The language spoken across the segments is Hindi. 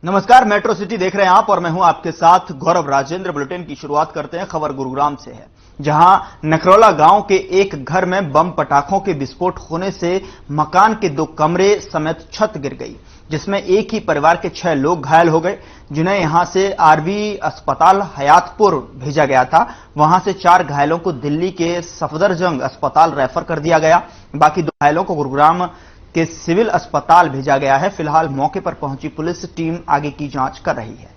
नमस्कार, मेट्रो सिटी देख रहे हैं आप और मैं हूं आपके साथ गौरव राजेंद्र। बुलेटिन की शुरुआत करते हैं। खबर गुरुग्राम से है, जहां नखरौला गांव के एक घर में बम पटाखों के विस्फोट होने से मकान के 2 कमरे समेत छत गिर गई, जिसमें एक ही परिवार के 6 लोग घायल हो गए, जिन्हें यहां से आरवी अस्पताल हयातपुर भेजा गया था। वहां से 4 घायलों को दिल्ली के सफदरजंग अस्पताल रेफर कर दिया गया। बाकी 2 घायलों को गुरुग्राम के सिविल अस्पताल भेजा गया है। फिलहाल मौके पर पहुंची पुलिस टीम आगे की जांच कर रही है।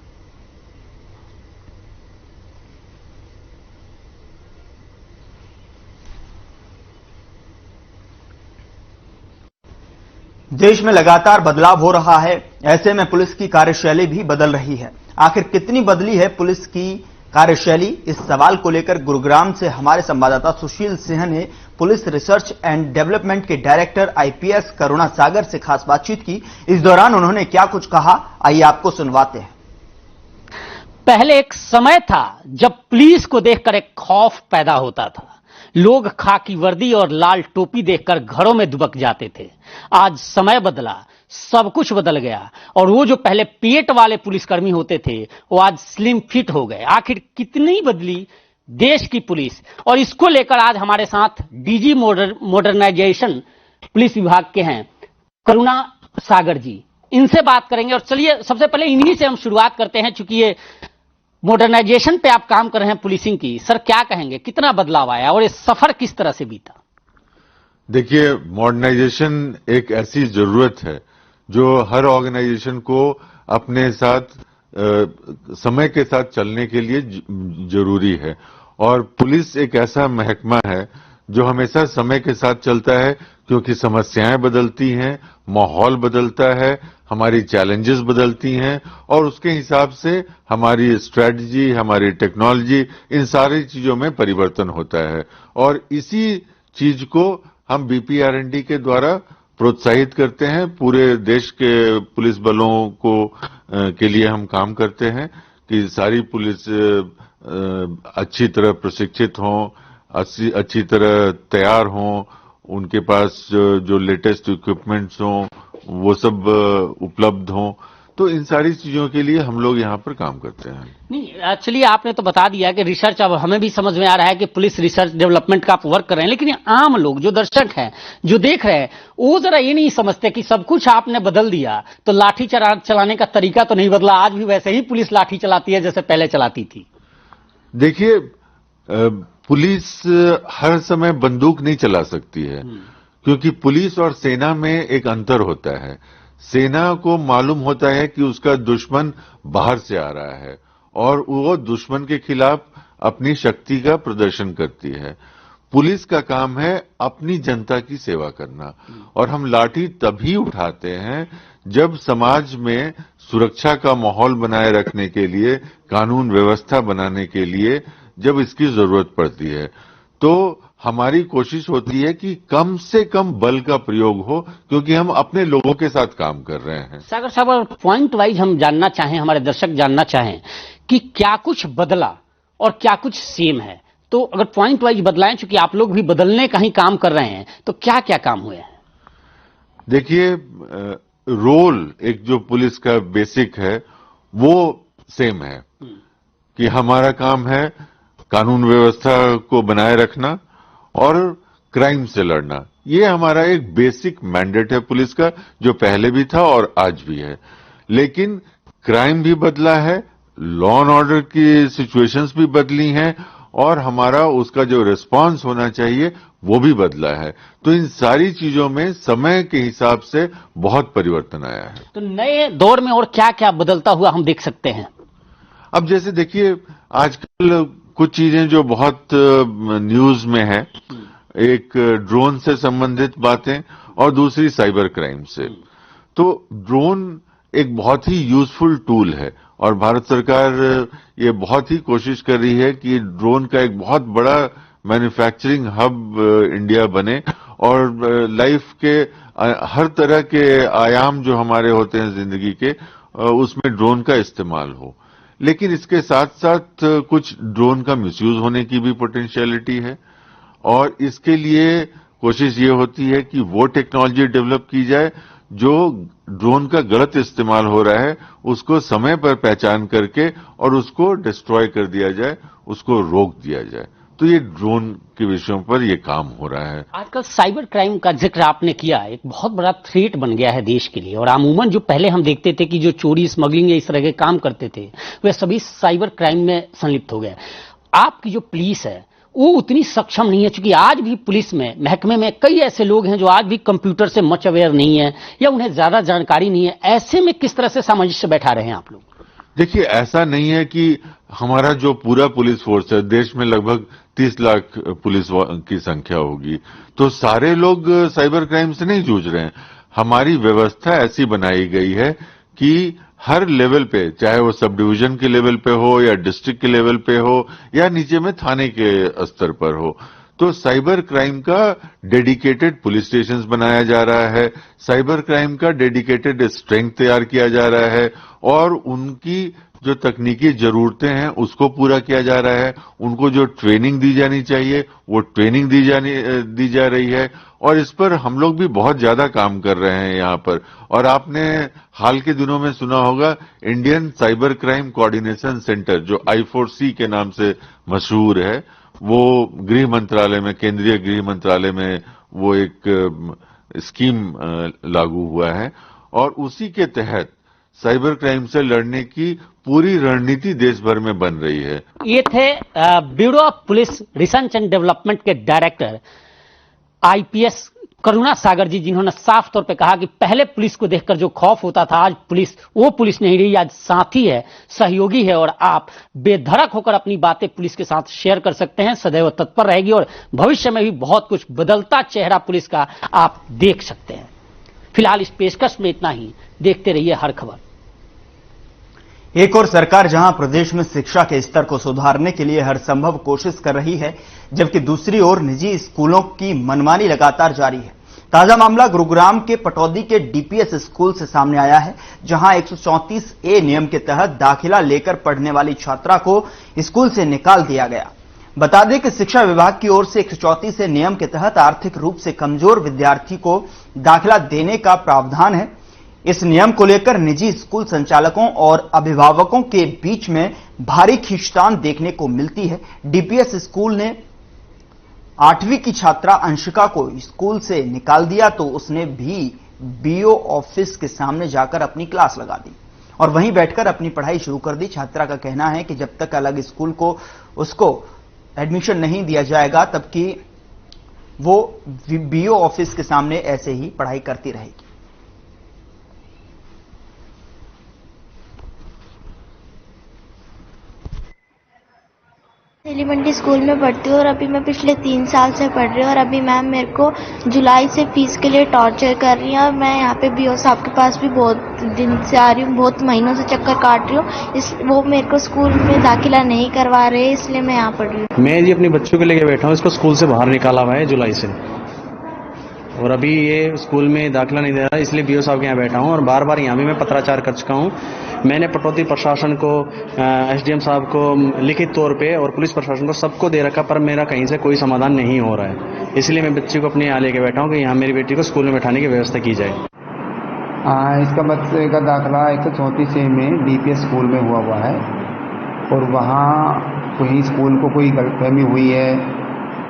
देश में लगातार बदलाव हो रहा है, ऐसे में पुलिस की कार्यशैली भी बदल रही है। आखिर कितनी बदली है पुलिस की कार्यशैली? इस सवाल को लेकर गुरुग्राम से हमारे संवाददाता सुशील सिंह ने पुलिस रिसर्च एंड डेवलपमेंट के डायरेक्टर आईपीएस करुणा सागर से खास बातचीत की। इस दौरान उन्होंने क्या कुछ कहा, आइए आपको सुनवाते हैं। पहले एक समय था जब पुलिस को देखकर एक खौफ पैदा होता था। लोग खाकी वर्दी और लाल टोपी देखकर घरों में दुबक जाते थे। आज समय बदला, सब कुछ बदल गया और वो जो पहले पेट वाले पुलिसकर्मी होते थे वो आज स्लिम फिट हो गए। आखिर कितनी बदली देश की पुलिस, और इसको लेकर आज हमारे साथ डीजी मॉडर्नाइजेशन पुलिस विभाग के हैं करुणा सागर जी। इनसे बात करेंगे और चलिए सबसे पहले इन्हीं से हम शुरुआत करते हैं, चूंकि ये मॉडर्नाइजेशन पे आप काम कर रहे हैं पुलिसिंग की। सर, क्या कहेंगे, कितना बदलाव आया और ये सफर किस तरह से बीता? देखिए, मॉडर्नाइजेशन एक ऐसी जरूरत है जो हर ऑर्गेनाइजेशन को अपने साथ समय के साथ चलने के लिए जरूरी है। और पुलिस एक ऐसा महकमा है जो हमेशा समय के साथ चलता है, क्योंकि समस्याएं बदलती हैं, माहौल बदलता है, हमारी चैलेंजेस बदलती हैं और उसके हिसाब से हमारी स्ट्रेटजी, हमारी टेक्नोलॉजी, इन सारी चीजों में परिवर्तन होता है। और इसी चीज को हम बीपीआरएनडी के द्वारा प्रोत्साहित करते हैं। पूरे देश के पुलिस बलों को के लिए हम काम करते हैं कि सारी पुलिस अच्छी तरह प्रशिक्षित हों, अच्छी तरह तैयार हों, उनके पास जो लेटेस्ट इक्विपमेंट्स हों वो सब उपलब्ध हों। तो इन सारी चीजों के लिए हम लोग यहाँ पर काम करते हैं। नहीं, एक्चुअली आपने तो बता दिया कि रिसर्च, अब हमें भी समझ में आ रहा है कि पुलिस रिसर्च डेवलपमेंट का आप वर्क कर रहे हैं, लेकिन ये आम लोग जो दर्शक हैं, जो देख रहे हैं, वो जरा ये नहीं समझते कि सब कुछ आपने बदल दिया तो लाठी चलाने का तरीका तो नहीं बदला। आज भी वैसे ही पुलिस लाठी चलाती है जैसे पहले चलाती थी। देखिए, पुलिस हर समय बंदूक नहीं चला सकती है, क्योंकि पुलिस और सेना में एक अंतर होता है। सेना को मालूम होता है कि उसका दुश्मन बाहर से आ रहा है और वो दुश्मन के खिलाफ अपनी शक्ति का प्रदर्शन करती है। पुलिस का काम है अपनी जनता की सेवा करना, और हम लाठी तभी उठाते हैं जब समाज में सुरक्षा का माहौल बनाए रखने के लिए, कानून व्यवस्था बनाने के लिए जब इसकी जरूरत पड़ती है। तो हमारी कोशिश होती है कि कम से कम बल का प्रयोग हो, क्योंकि हम अपने लोगों के साथ काम कर रहे हैं। सागर साहब, पॉइंट वाइज हम जानना चाहें, हमारे दर्शक जानना चाहें कि क्या कुछ बदला और क्या कुछ सेम है, तो अगर पॉइंट वाइज बदलाएं, चूंकि आप लोग भी बदलने का ही काम कर रहे हैं, तो क्या क्या काम हुए हैं? देखिए, रोल एक जो पुलिस का बेसिक है वो सेम है कि हमारा काम है कानून व्यवस्था को बनाए रखना और क्राइम से लड़ना। ये हमारा एक बेसिक मैंडेट है पुलिस का, जो पहले भी था और आज भी है। लेकिन क्राइम भी बदला है, लॉ एंड ऑर्डर की सिचुएशंस भी बदली हैं और हमारा उसका जो रिस्पांस होना चाहिए वो भी बदला है। तो इन सारी चीजों में समय के हिसाब से बहुत परिवर्तन आया है। तो नए दौर में और क्या क्या बदलता हुआ हम देख सकते हैं? अब जैसे देखिए, आजकल कुछ चीजें जो बहुत न्यूज में है, एक ड्रोन से संबंधित बातें और दूसरी साइबर क्राइम से। तो ड्रोन एक बहुत ही यूजफुल टूल है और भारत सरकार ये बहुत ही कोशिश कर रही है कि ड्रोन का एक बहुत बड़ा मैन्युफैक्चरिंग हब इंडिया बने और लाइफ के हर तरह के आयाम जो हमारे होते हैं जिंदगी के, उसमें ड्रोन का इस्तेमाल हो। लेकिन इसके साथ साथ कुछ ड्रोन का मिसयूज होने की भी पोटेंशियलिटी है और इसके लिए कोशिश ये होती है कि वो टेक्नोलॉजी डेवलप की जाए जो ड्रोन का गलत इस्तेमाल हो रहा है उसको समय पर पहचान करके और उसको डिस्ट्रॉय कर दिया जाए, उसको रोक दिया जाए। तो ये ड्रोन के विषयों पर ये काम हो रहा है। आजकल साइबर क्राइम का जिक्र आपने किया, एक बहुत बड़ा थ्रेट बन गया है देश के लिए। और अमूमन जो पहले हम देखते थे कि जो चोरी, स्मगलिंग या इस तरह के काम करते थे, वे सभी साइबर क्राइम में संलिप्त हो गए। आपकी जो पुलिस है वो उतनी सक्षम नहीं है, क्योंकि आज भी पुलिस में, महकमे में कई ऐसे लोग हैं जो आज भी कंप्यूटर से मच अवेयर नहीं है या उन्हें ज्यादा जानकारी नहीं है। ऐसे में किस तरह से सामंजस्य बैठा रहे हैं आप लोग? देखिए, ऐसा नहीं है कि हमारा जो पूरा पुलिस फोर्स है, देश में लगभग 30 लाख पुलिस की संख्या होगी, तो सारे लोग साइबर क्राइम से नहीं जूझ रहे हैं। हमारी व्यवस्था ऐसी बनाई गई है कि हर लेवल पे, चाहे वो सब डिवीजन के लेवल पे हो या डिस्ट्रिक्ट के लेवल पे हो या नीचे में थाने के स्तर पर हो, तो साइबर क्राइम का डेडिकेटेड पुलिस स्टेशंस बनाया जा रहा है, साइबर क्राइम का डेडिकेटेड स्ट्रेंथ तैयार किया जा रहा है और उनकी जो तकनीकी जरूरतें हैं उसको पूरा किया जा रहा है। उनको जो ट्रेनिंग दी जानी चाहिए वो ट्रेनिंग दी जा रही है और इस पर हम लोग भी बहुत ज्यादा काम कर रहे हैं यहाँ पर। और आपने हाल के दिनों में सुना होगा, Indian cyber crime coordination centre जो I4C के नाम से मशहूर है, वो गृह मंत्रालय में, केंद्रीय गृह मंत्रालय में वो एक स्कीम लागू हुआ है और उसी के तहत साइबर क्राइम से लड़ने की पूरी रणनीति देश भर में बन रही है। ये थे bureau of police research and development के डायरेक्टर आईपीएस करुणा सागर जी, जिन्होंने साफ तौर पे कहा कि पहले पुलिस को देखकर जो खौफ होता था, आज पुलिस वो पुलिस नहीं रही, आज साथी है, सहयोगी है और आप बेधड़क होकर अपनी बातें पुलिस के साथ शेयर कर सकते हैं। सदैव तत्पर रहेगी और भविष्य में भी बहुत कुछ बदलता चेहरा पुलिस का आप देख सकते हैं। फिलहाल इस पेशकश में इतना ही। देखते रहिए हर खबर। एक और सरकार जहां प्रदेश में शिक्षा के स्तर को सुधारने के लिए हर संभव कोशिश कर रही है, जबकि दूसरी ओर निजी स्कूलों की मनमानी लगातार जारी है। ताजा मामला गुरुग्राम के पटौदी के डीपीएस स्कूल से सामने आया है, जहां 134A नियम के तहत दाखिला लेकर पढ़ने वाली छात्रा को स्कूल से निकाल दिया गया। बता दें कि शिक्षा विभाग की ओर से 134A नियम के तहत आर्थिक रूप से कमजोर विद्यार्थी को दाखिला देने का प्रावधान है। इस नियम को लेकर निजी स्कूल संचालकों और अभिभावकों के बीच में भारी खींचतान देखने को मिलती है। डीपीएस स्कूल ने 8वीं की छात्रा अंशिका को स्कूल से निकाल दिया तो उसने भी बीओ ऑफिस के सामने जाकर अपनी क्लास लगा दी और वहीं बैठकर अपनी पढ़ाई शुरू कर दी। छात्रा का कहना है कि जब तक अलग स्कूल को उसको एडमिशन नहीं दिया जाएगा तब कि वो बीओ ऑफिस के सामने ऐसे ही पढ़ाई करती रहेगी। एलिमेंट्री स्कूल में पढ़ती हूँ और अभी मैं पिछले 3 साल से पढ़ रही हूँ और अभी मैम मेरे को जुलाई से फीस के लिए टॉर्चर कर रही है और मैं यहाँ पे बीओ साहब के पास भी बहुत दिन से आ रही हूँ, बहुत महीनों से चक्कर काट रही हूँ। वो मेरे को स्कूल में दाखिला नहीं करवा रहे, इसलिए मैं यहाँ पढ़ रही हूँ। मैं जी अपने बच्चों को लेके बैठा हूँ, इसको स्कूल से बाहर निकाला हुआ है जुलाई से और अभी ये स्कूल में दाखिला नहीं दे रहा, इसलिए बीओ साहब के यहाँ बैठा हूँ और बार बार यहाँ भी मैं पत्राचार कर चुका हूँ। मैंने पटौदी प्रशासन को, एसडीएम साहब को लिखित तौर पे और पुलिस प्रशासन को सबको दे रखा, पर मेरा कहीं से कोई समाधान नहीं हो रहा है। इसलिए मैं बच्चे को अपने यहाँ लेके बैठा हूँ कि यहाँ मेरी बेटी को स्कूल में बैठाने की व्यवस्था की जाए। इसका बच्चे का दाखिला 134A में डीपीएस स्कूल में हुआ है और वहाँ कोई स्कूल को कोई गलतफहमी हुई है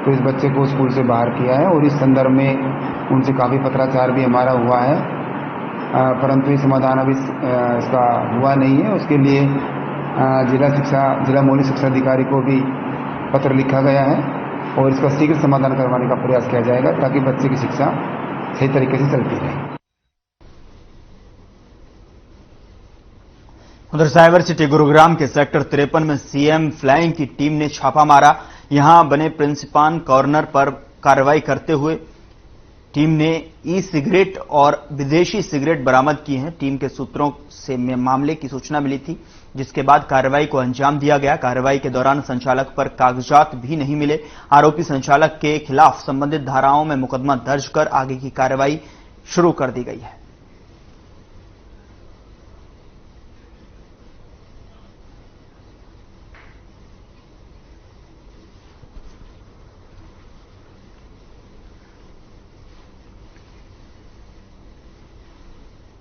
तो इस बच्चे को स्कूल से बाहर किया है और इस संदर्भ में उनसे काफ़ी पत्राचार भी हमारा हुआ है, परंतु ये समाधान अभी इसका हुआ नहीं है। उसके लिए जिला मौलिक शिक्षा अधिकारी को भी पत्र लिखा गया है और इसका शीघ्र समाधान करवाने का प्रयास किया जाएगा ताकि बच्चे की शिक्षा सही तरीके से चलती रहे। उधर साइबर सिटी गुरुग्राम के सेक्टर 53 में सीएम फ्लाइंग की टीम ने छापा मारा। यहां बने प्रिंसिपाल कॉर्नर पर कार्रवाई करते हुए टीम ने ई सिगरेट और विदेशी सिगरेट बरामद की हैं। टीम के सूत्रों से मामले की सूचना मिली थी, जिसके बाद कार्रवाई को अंजाम दिया गया। कार्रवाई के दौरान संचालक पर कागजात भी नहीं मिले। आरोपी संचालक के खिलाफ संबंधित धाराओं में मुकदमा दर्ज कर आगे की कार्रवाई शुरू कर दी गई है।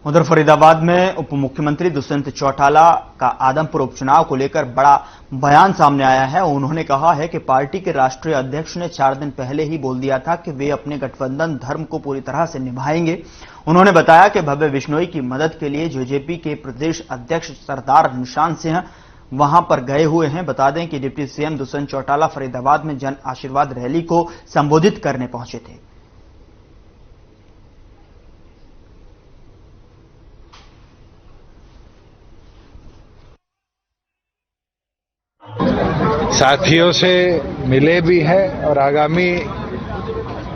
उधर फरीदाबाद में उप मुख्यमंत्री दुष्यंत चौटाला का आदमपुर उपचुनाव को लेकर बड़ा बयान सामने आया है। उन्होंने कहा है कि पार्टी के राष्ट्रीय अध्यक्ष ने 4 दिन पहले ही बोल दिया था कि वे अपने गठबंधन धर्म को पूरी तरह से निभाएंगे। उन्होंने बताया कि भव्य बिश्नोई की मदद के लिए जेजेपी के प्रदेश अध्यक्ष सरदार निशान सिंह वहां पर गए हुए हैं। बता दें कि डिप्टी सीएम दुष्यंत चौटाला फरीदाबाद में जन आशीर्वाद रैली को संबोधित करने पहुंचे थे। साथियों से मिले भी हैं और आगामी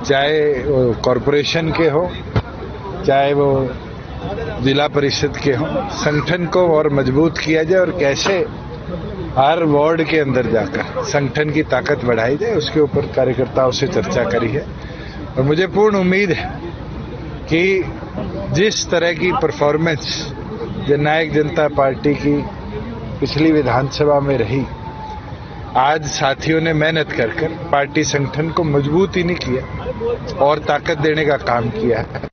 चाहे वो कॉरपोरेशन के हो चाहे वो जिला परिषद के हो, संगठन को और मजबूत किया जाए और कैसे हर वार्ड के अंदर जाकर संगठन की ताकत बढ़ाई जाए, उसके ऊपर कार्यकर्ताओं से चर्चा करी है। और मुझे पूर्ण उम्मीद है कि जिस तरह की परफॉर्मेंस जननायक जनता पार्टी की पिछली विधानसभा में रही, आज साथियों ने मेहनत कर पार्टी संगठन को मजबूत ही नहीं किया और ताकत देने का काम किया है।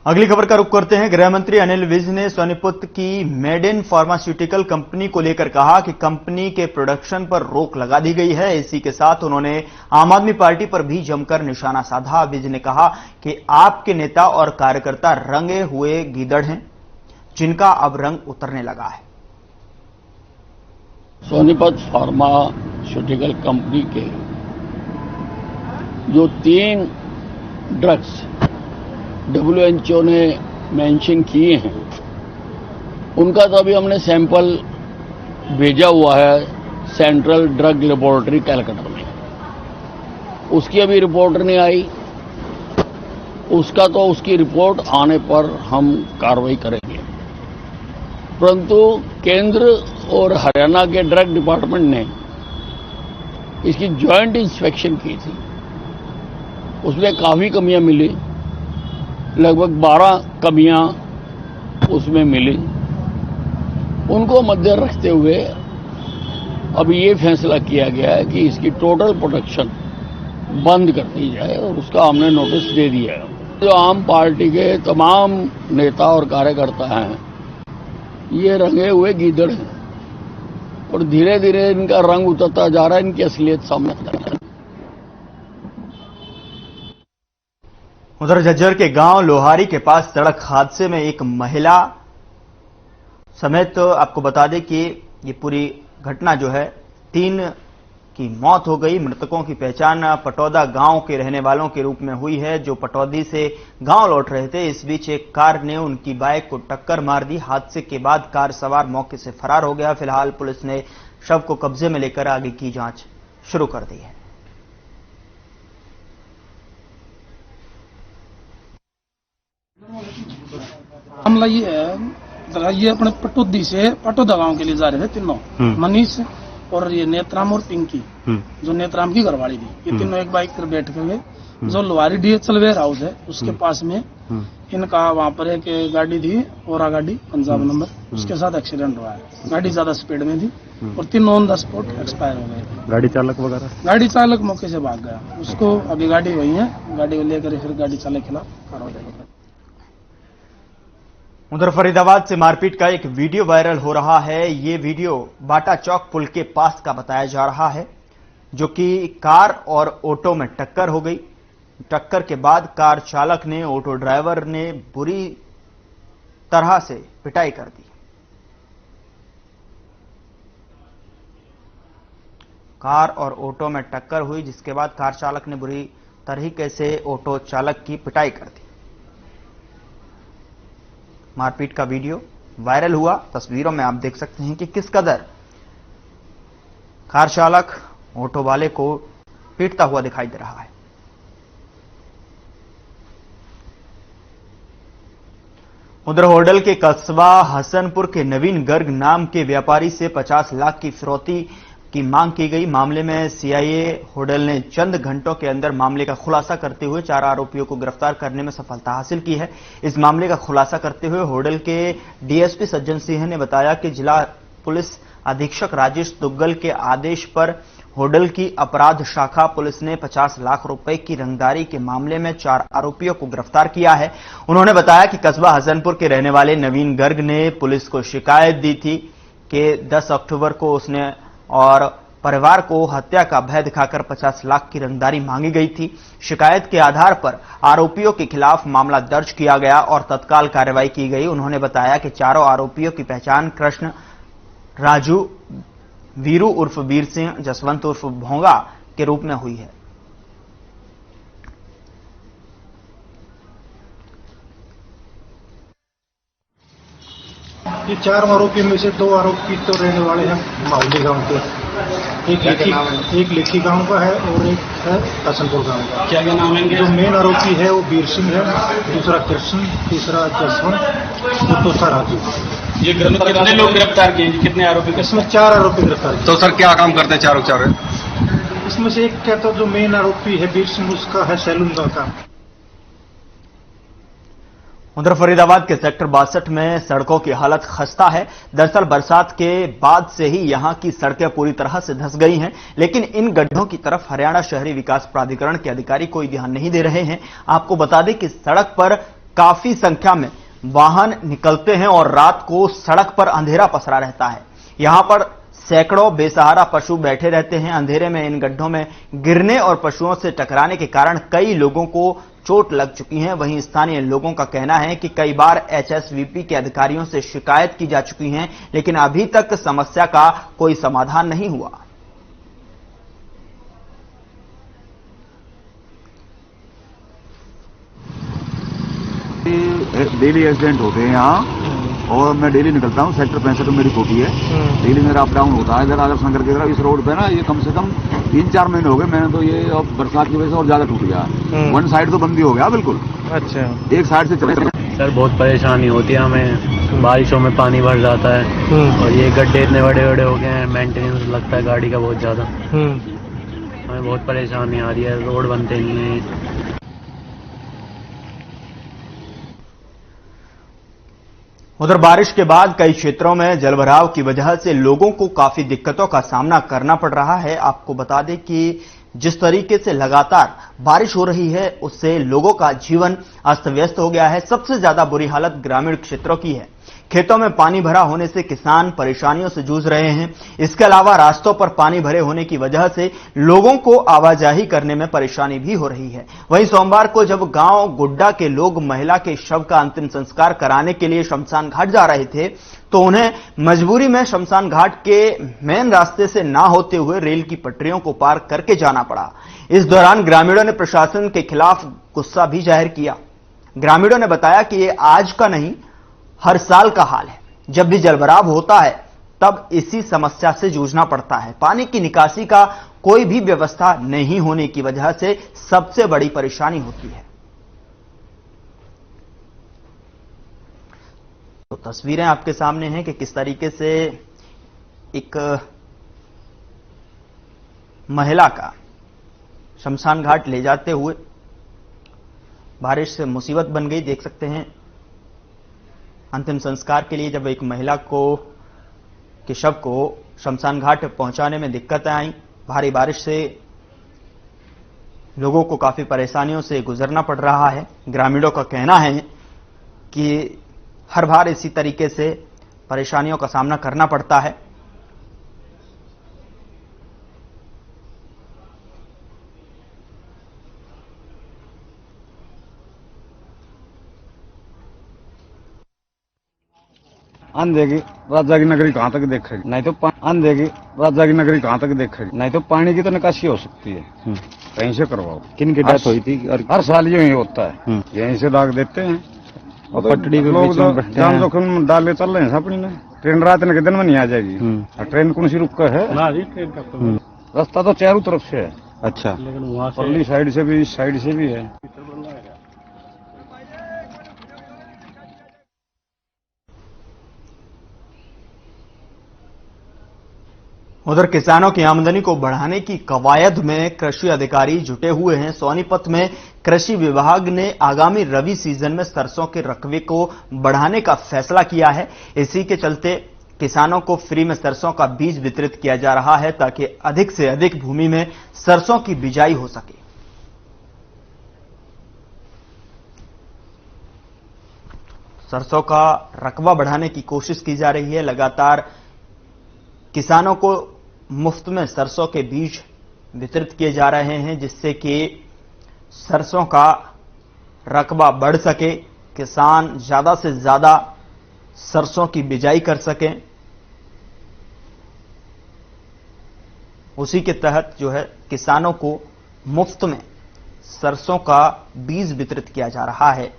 अगली खबर का रुख करते हैं। गृह मंत्री अनिल विज ने सोनीपत की मेड इन फार्मास्यूटिकल कंपनी को लेकर कहा कि कंपनी के प्रोडक्शन पर रोक लगा दी गई है। इसी के साथ उन्होंने आम आदमी पार्टी पर भी जमकर निशाना साधा। विज ने कहा कि आपके नेता और कार्यकर्ता रंगे हुए गीदड़ हैं, जिनका अब रंग उतरने लगा है। सोनीपत फार्मास्यूटिकल कंपनी के जो 3 ड्रग्स WHO ने मेंशन किए हैं, उनका तो अभी हमने सैंपल भेजा हुआ है सेंट्रल ड्रग लेबोरेटरी कलकत्ता में। उसकी अभी रिपोर्ट नहीं आई, उसकी रिपोर्ट आने पर हम कार्रवाई करेंगे। परंतु केंद्र और हरियाणा के ड्रग डिपार्टमेंट ने इसकी ज्वाइंट इंस्पेक्शन की थी, उसमें काफी कमियां मिली, लगभग 12 कमियां उसमें मिली। उनको मद्दे रखते हुए अब ये फैसला किया गया है कि इसकी टोटल प्रोडक्शन बंद कर दी जाए और उसका हमने नोटिस दे दिया है। जो आम पार्टी के तमाम नेता और कार्यकर्ता हैं, ये रंगे हुए गीदड़ हैं और धीरे धीरे इनका रंग उतरता जा रहा है, इनकी असलियत सामने आ रही है। उधर झज्जर के गांव लोहारी के पास सड़क हादसे में एक महिला समेत आपको बता दें कि ये पूरी घटना जो है 3 की मौत हो गई। मृतकों की पहचान पटौदा गांव के रहने वालों के रूप में हुई है, जो पटौदी से गांव लौट रहे थे। इस बीच एक कार ने उनकी बाइक को टक्कर मार दी। हादसे के बाद कार सवार मौके से फरार हो गया। फिलहाल पुलिस ने शव को कब्जे में लेकर आगे की जांच शुरू कर दी है। मामला ये है, ये अपने पटौदी से पटौदा गांव के लिए जा रहे थे तीनों, मनीष और ये नेत्राम और पिंकी, जो नेत्राम की घरवाली थी। ये तीनों एक बाइक पर बैठ के हुए जो लोहारी DHL वेयर हाउस है उसके पास में इनका वहां पर एक गाड़ी थी, ओरा गाड़ी पंजाब नंबर, उसके साथ एक्सीडेंट हुआ है। गाड़ी ज्यादा स्पीड में थी और तीनों ऑन द स्पॉट एक्सपायर हो गए। गाड़ी चालक मौके से भाग गया। उसको अभी गाड़ी वही है, गाड़ी को लेकर फिर गाड़ी चालक के खिलाफ कार्रवाई। उधर फरीदाबाद से मारपीट का एक वीडियो वायरल हो रहा है। ये वीडियो बाटा चौक पुल के पास का बताया जा रहा है, जो कि कार और ऑटो में टक्कर हो गई। टक्कर के बाद कार चालक ने ऑटो ड्राइवर ने बुरी तरह से पिटाई कर दी। कार और ऑटो में टक्कर हुई, जिसके बाद कार चालक ने बुरी तरीके से ऑटो चालक की पिटाई कर दी। मारपीट का वीडियो वायरल हुआ। तस्वीरों में आप देख सकते हैं कि किस कदर कार चालक ऑटो वाले को पीटता हुआ दिखाई दे रहा है। उधर होडल के कस्बा हसनपुर के नवीन गर्ग नाम के व्यापारी से 50 लाख की फिरौती की मांग की गई। मामले में सीआईए होडल ने चंद घंटों के अंदर मामले का खुलासा करते हुए 4 आरोपियों को गिरफ्तार करने में सफलता हासिल की है। इस मामले का खुलासा करते हुए होडल के डीएसपी सज्जन सिंह ने बताया कि जिला पुलिस अधीक्षक राजेश दुग्गल के आदेश पर होडल की अपराध शाखा पुलिस ने 50 लाख रुपए की रंगदारी के मामले में 4 आरोपियों को गिरफ्तार किया है। उन्होंने बताया कि कस्बा हसनपुर के रहने वाले नवीन गर्ग ने पुलिस को शिकायत दी थी कि 10 अक्टूबर को उसने और परिवार को हत्या का भय दिखाकर 50 लाख की रंगदारी मांगी गई थी। शिकायत के आधार पर आरोपियों के खिलाफ मामला दर्ज किया गया और तत्काल कार्रवाई की गई। उन्होंने बताया कि चारों आरोपियों की पहचान कृष्ण, राजू, वीरू उर्फ वीर सिंह, जसवंत उर्फ भोंगा के रूप में हुई है। ये 4 आरोपी में से 2 आरोपी तो रहने वाले हैं माहौली गांव के, एक लेखी गांव का है और एक है हसनपुर गांव का। क्या नाम है? जो मेन आरोपी है वो वीर सिंह है, दूसरा कृष्ण, तीसरा जसवंत और चौथा राजू। ये कितने लोग गिरफ्तार किए? कितने आरोपी? इसमें 4 आरोपी गिरफ्तार किए। तो सर क्या काम करते हैं चारों चार? इसमें से एक कहता जो मेन आरोपी है वीर सिंह, उसका है सैलून का काम। उधर फरीदाबाद के सेक्टर 62 में सड़कों की हालत खस्ता है। दरअसल बरसात के बाद से ही यहां की सड़कें पूरी तरह से धंस गई हैं, लेकिन इन गड्ढों की तरफ हरियाणा शहरी विकास प्राधिकरण के अधिकारी कोई ध्यान नहीं दे रहे हैं। आपको बता दें कि सड़क पर काफी संख्या में वाहन निकलते हैं और रात को सड़क पर अंधेरा पसरा रहता है। यहां पर सैकड़ों बेसहारा पशु बैठे रहते हैं। अंधेरे में इन गड्ढों में गिरने और पशुओं से टकराने के कारण कई लोगों को चोट लग चुकी है। वहीं स्थानीय लोगों का कहना है कि कई बार एचएसवीपी के अधिकारियों से शिकायत की जा चुकी है, लेकिन अभी तक समस्या का कोई समाधान नहीं हुआ। डेली एक्सीडेंट होते हैं यहाँ और मैं डेली निकलता हूँ। सेक्टर 65 में मेरी कोठी है। डेली मेरा अप डाउन होता है इधर आदर्श नगर की तरफ। इस रोड पे ना ये कम से कम 3-4 महीने हो गए। मैंने तो ये अब बरसात की वजह से और ज्यादा टूट गया। वन साइड तो बंदी हो गया बिल्कुल। अच्छा, एक साइड से चले। सर बहुत परेशानी होती है हमें, बारिशों में पानी भर जाता है और ये गड्ढे इतने बड़े बड़े हो गए हैं, मेंटेनेंस लगता है गाड़ी का बहुत ज्यादा। हमें बहुत परेशानी आ रही है, रोड बनते नहीं है। उधर बारिश के बाद कई क्षेत्रों में जलभराव की वजह से लोगों को काफी दिक्कतों का सामना करना पड़ रहा है। आपको बता दें कि जिस तरीके से लगातार बारिश हो रही है उससे लोगों का जीवन अस्त व्यस्त हो गया है। सबसे ज्यादा बुरी हालत ग्रामीण क्षेत्रों की है। खेतों में पानी भरा होने से किसान परेशानियों से जूझ रहे हैं। इसके अलावा रास्तों पर पानी भरे होने की वजह से लोगों को आवाजाही करने में परेशानी भी हो रही है। वहीं सोमवार को जब गांव गुड्डा के लोग महिला के शव का अंतिम संस्कार कराने के लिए शमशान घाट जा रहे थे तो उन्हें मजबूरी में शमशान घाट के मेन रास्ते से ना होते हुए रेल की पटरियों को पार करके जाना पड़ा। इस दौरान ग्रामीणों ने प्रशासन के खिलाफ गुस्सा भी जाहिर किया। ग्रामीणों ने बताया कि ये आज का नहीं, हर साल का हाल है। जब भी जलभराव होता है तब इसी समस्या से जूझना पड़ता है। पानी की निकासी का कोई भी व्यवस्था नहीं होने की वजह से सबसे बड़ी परेशानी होती है। तो तस्वीरें आपके सामने हैं कि किस तरीके से एक महिला का शमशान घाट ले जाते हुए बारिश से मुसीबत बन गई। देख सकते हैं अंतिम संस्कार के लिए जब एक महिला के शव को शमशान घाट पहुंचाने में दिक्कतें आई। भारी बारिश से लोगों को काफी परेशानियों से गुजरना पड़ रहा है। ग्रामीणों का कहना है कि हर बार इसी तरीके से परेशानियों का सामना करना पड़ता है। अंधे की राजा की नगरी कहाँ तक देखेगी, नहीं तो अंधे की राजा की नगरी कहाँ तक देखेगी, नहीं तो पानी की तो निकासी हो सकती है। कहीं से करवाओ। किन की डेथ हुई थी? हर साल यही होता है। यहीं से दाग देते हैं और पटड़ी के लोग जान जोखिम डाले चल रहे हैं अपनी में। ट्रेन रात के दिन में नहीं आ जाएगी। ट्रेन कौन सी रुक कर है? रास्ता तो चारों तरफ से है। अच्छा, लेकिन वहाँ परली साइड से भी, इस साइड से भी है। उधर किसानों की आमदनी को बढ़ाने की कवायद में कृषि अधिकारी जुटे हुए हैं। सोनीपत में कृषि विभाग ने आगामी रबी सीजन में सरसों के रकबे को बढ़ाने का फैसला किया है। इसी के चलते किसानों को फ्री में सरसों का बीज वितरित किया जा रहा है ताकि अधिक से अधिक भूमि में सरसों की बिजाई हो सके। सरसों का रकबा बढ़ाने की कोशिश की जा रही है। लगातार किसानों को मुफ्त में सरसों के बीज वितरित किए जा रहे हैं जिससे कि सरसों का रकबा बढ़ सके, किसान ज्यादा से ज्यादा सरसों की बिजाई कर सकें। उसी के तहत जो है किसानों को मुफ्त में सरसों का बीज वितरित किया जा रहा है।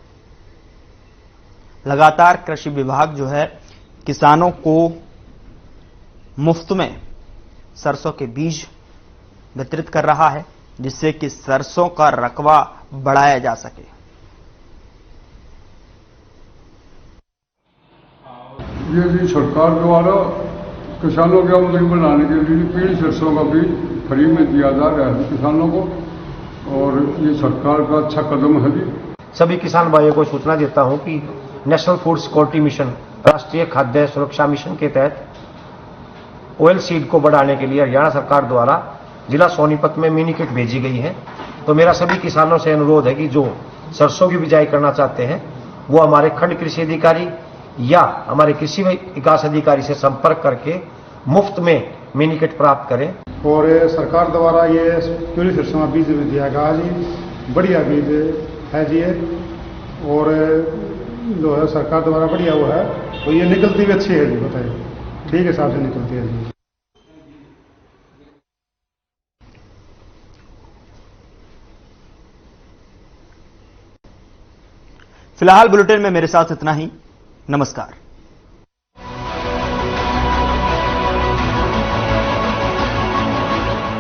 लगातार कृषि विभाग जो है किसानों को मुफ्त में सरसों के बीज वितरित कर रहा है जिससे कि सरसों का रकबा बढ़ाया जा सके। ये भी सरकार द्वारा किसानों की आमदनी बढ़ाने के लिए पीली सरसों का बीज फ्री में दिया जा रहा है किसानों को, और ये सरकार का अच्छा कदम है जी। सभी किसान भाइयों को सूचना देता हूं कि नेशनल फूड सिक्योरिटी मिशन, राष्ट्रीय खाद्य सुरक्षा मिशन के तहत ऑयल सीड को बढ़ाने के लिए हरियाणा सरकार द्वारा जिला सोनीपत में मिनी किट भेजी गई है। तो मेरा सभी किसानों से अनुरोध है कि जो सरसों की बिजाई करना चाहते हैं वो हमारे खंड कृषि अधिकारी या हमारे कृषि विकास अधिकारी से संपर्क करके मुफ्त में मिनी किट प्राप्त करें। और सरकार द्वारा ये पीली सरसों का बीज दिया गया जी, बढ़िया बीज है जी। और जो है सरकार द्वारा बढ़िया वो है, तो ये निकलती भी अच्छी है जी, बताइए ठीक हिसाब से निकलती है जी। फिलहाल बुलेटिन में मेरे साथ इतना ही। नमस्कार।